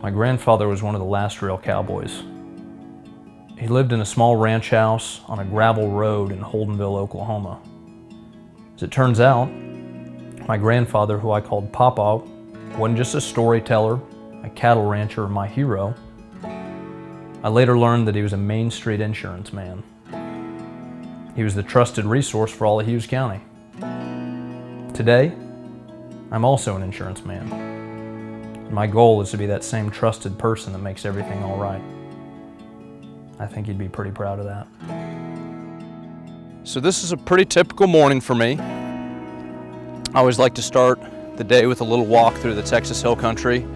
My grandfather was one of the last real cowboys. He lived in a small ranch house on a gravel road in Holdenville, Oklahoma. As it turns out, my grandfather, who I called Papa, wasn't just a storyteller, a cattle rancher, or my hero. I later learned that he was a Main Street insurance man. He was the trusted resource for all of Hughes County. Today, I'm also an insurance man. My goal is to be that same trusted person that makes everything all right. I think you'd be pretty proud of that. So this is a pretty typical morning for me. I always like to start the day with a little walk through the Texas Hill Country.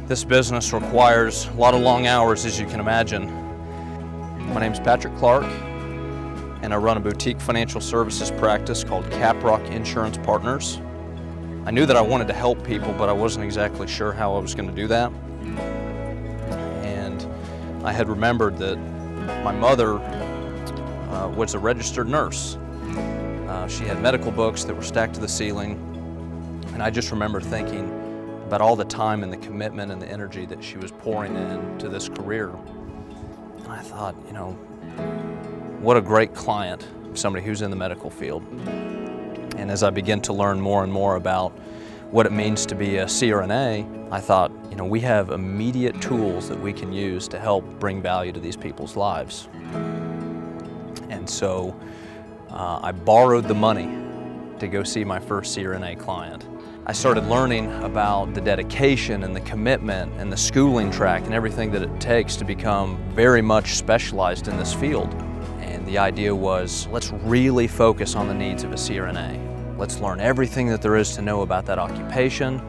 This business requires a lot of long hours, as you can imagine. My name's Patrick Clark, and I run a boutique financial services practice called Caprock Insurance Partners. I knew that I wanted to help people, but I wasn't exactly sure how I was going to do that. And I had remembered that my mother was a registered nurse. She had medical books that were stacked to the ceiling, and I just remember thinking about all the time and the commitment and the energy that she was pouring into this career. And I thought, you know, what a great client, somebody who's in the medical field. And as I began to learn more and more about what it means to be a CRNA, I thought, you know, we have immediate tools that we can use to help bring value to these people's lives. And so I borrowed the money to go see my first CRNA client. I started learning about the dedication and the commitment and the schooling track and everything that it takes to become very much specialized in this field. And the idea was, let's really focus on the needs of a CRNA. Let's learn everything that there is to know about that occupation,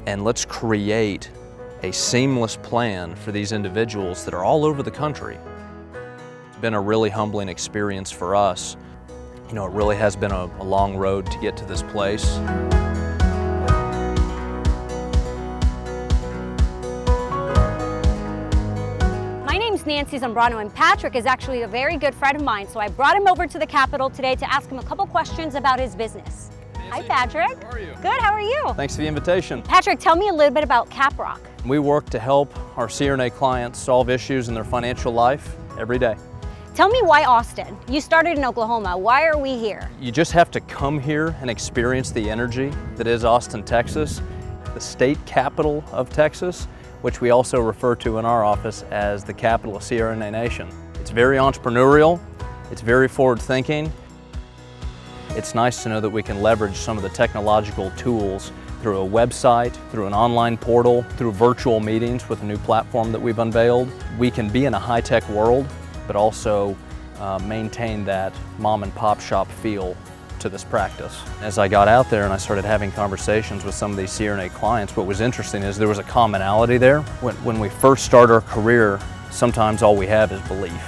and let's create a seamless plan for these individuals that are all over the country. It's been a really humbling experience for us. You know, it really has been a long road to get to this place. Nancy Zambrano, and Patrick is actually a very good friend of mine, so I brought him over to the Capitol today to ask him a couple questions about his business. Nancy, hi Patrick. How are you? Good, how are you? Thanks for the invitation. Patrick, tell me a little bit about Caprock. We work to help our CRNA clients solve issues in their financial life every day. Tell me why Austin? You started in Oklahoma. Why are we here? You just have to come here and experience the energy that is Austin, Texas, the state capital of Texas, which we also refer to in our office as the capital of CRNA Nation. It's very entrepreneurial, it's very forward-thinking. It's nice to know that we can leverage some of the technological tools through a website, through an online portal, through virtual meetings with a new platform that we've unveiled. We can be in a high-tech world, but also maintain that mom and pop shop feel to this practice. As I got out there and I started having conversations with some of these CRNA clients, what was interesting is there was a commonality there. When we first start our career, sometimes all we have is belief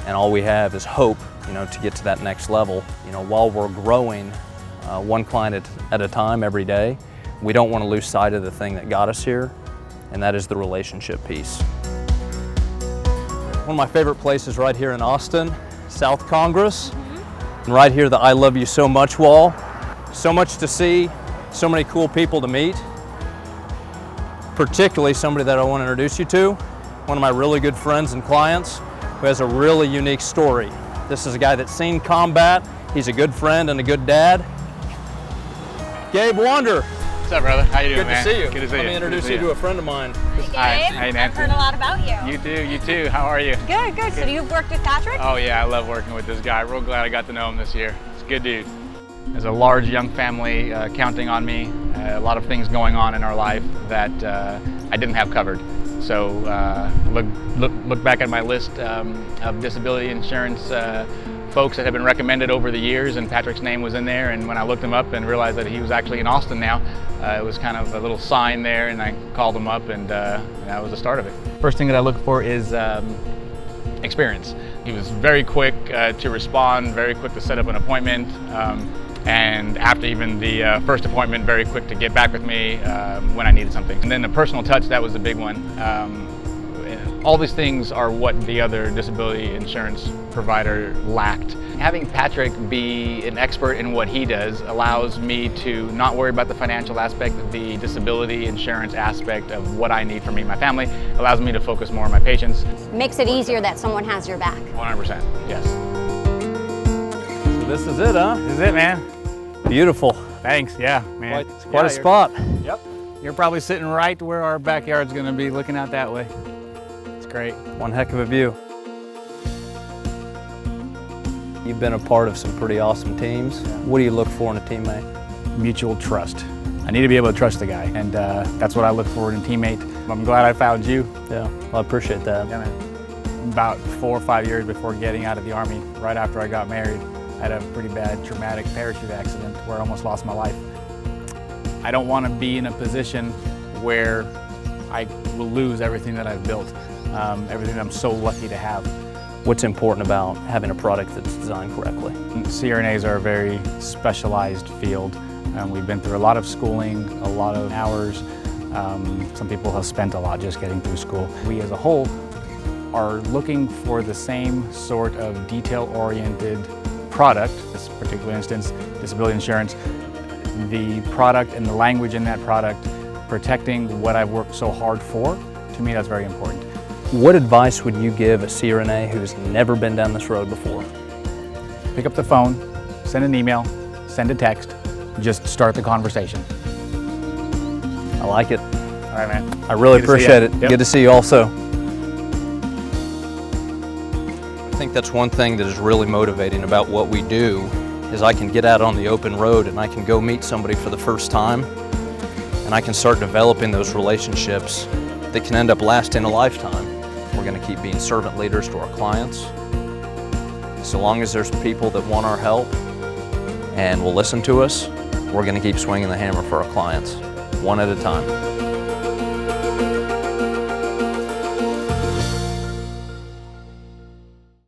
and all we have is hope, you know, to get to that next level. You know, while we're growing one client at a time every day, we don't want to lose sight of the thing that got us here, and that is the relationship piece. One of my favorite places right here in Austin, South Congress. And right here, the I love you so much wall. So much to see, so many cool people to meet. Particularly somebody that I want to introduce you to, one of my really good friends and clients who has a really unique story. This is a guy that's seen combat. He's a good friend and a good dad. Gabe Wander. What's up, brother? How you doing, man? Good to see you. Good to see you. Let me introduce you to a friend of mine. Hi, Hey, Nancy. I've heard a lot about you. You too. How are you? Good, good. So you've worked with Patrick? Oh yeah, I love working with this guy. Real glad I got to know him this year. He's a good dude. There's a large young family counting on me. A lot of things going on in our life that I didn't have covered. So look back at my list of disability insurance folks that have been recommended over the years, and Patrick's name was in there. And when I looked him up and realized that he was actually in Austin now, it was kind of a little sign there, and I called him up, and that was the start of it. First thing that I look for is experience. He was very quick to respond, very quick to set up an appointment, and after even the first appointment, very quick to get back with me when I needed something. And then the personal touch, that was the big one. All these things are what the other disability insurance provider lacked. Having Patrick be an expert in what he does allows me to not worry about the financial aspect, the disability insurance aspect of what I need for me and my family. Allows me to focus more on my patients. Makes it easier that someone has your back. 100%, yes. So this is it, huh? This is it, man. Beautiful. Thanks, yeah, man. It's quite a spot. Yep. You're probably sitting right where our backyard's gonna be, looking out that way. It's great. One heck of a view. You've been a part of some pretty awesome teams. What do you look for in a teammate? Mutual trust. I need to be able to trust the guy, and that's what I look for in a teammate. I'm glad I found you. Yeah, well, I appreciate that. Yeah, man. About 4 or 5 years before getting out of the Army, right after I got married, I had a pretty bad traumatic parachute accident where I almost lost my life. I don't want to be in a position where I will lose everything that I've built, everything that I'm so lucky to have. What's important about having a product that's designed correctly? CRNAs are a very specialized field. We've been through a lot of schooling, a lot of hours. Some people have spent a lot just getting through school. We as a whole are looking for the same sort of detail-oriented product, this particular instance, disability insurance, the product and the language in that product, protecting what I've worked so hard for. To me, that's very important. What advice would you give a CRNA who's never been down this road before? Pick up the phone, send an email, send a text, just start the conversation. I like it. All right, man. I really appreciate it. Yep. Good to see you also. I think that's one thing that is really motivating about what we do is I can get out on the open road and I can go meet somebody for the first time and I can start developing those relationships that can end up lasting a lifetime. We're going to keep being servant leaders to our clients. So long as there's people that want our help and will listen to us, we're going to keep swinging the hammer for our clients, one at a time.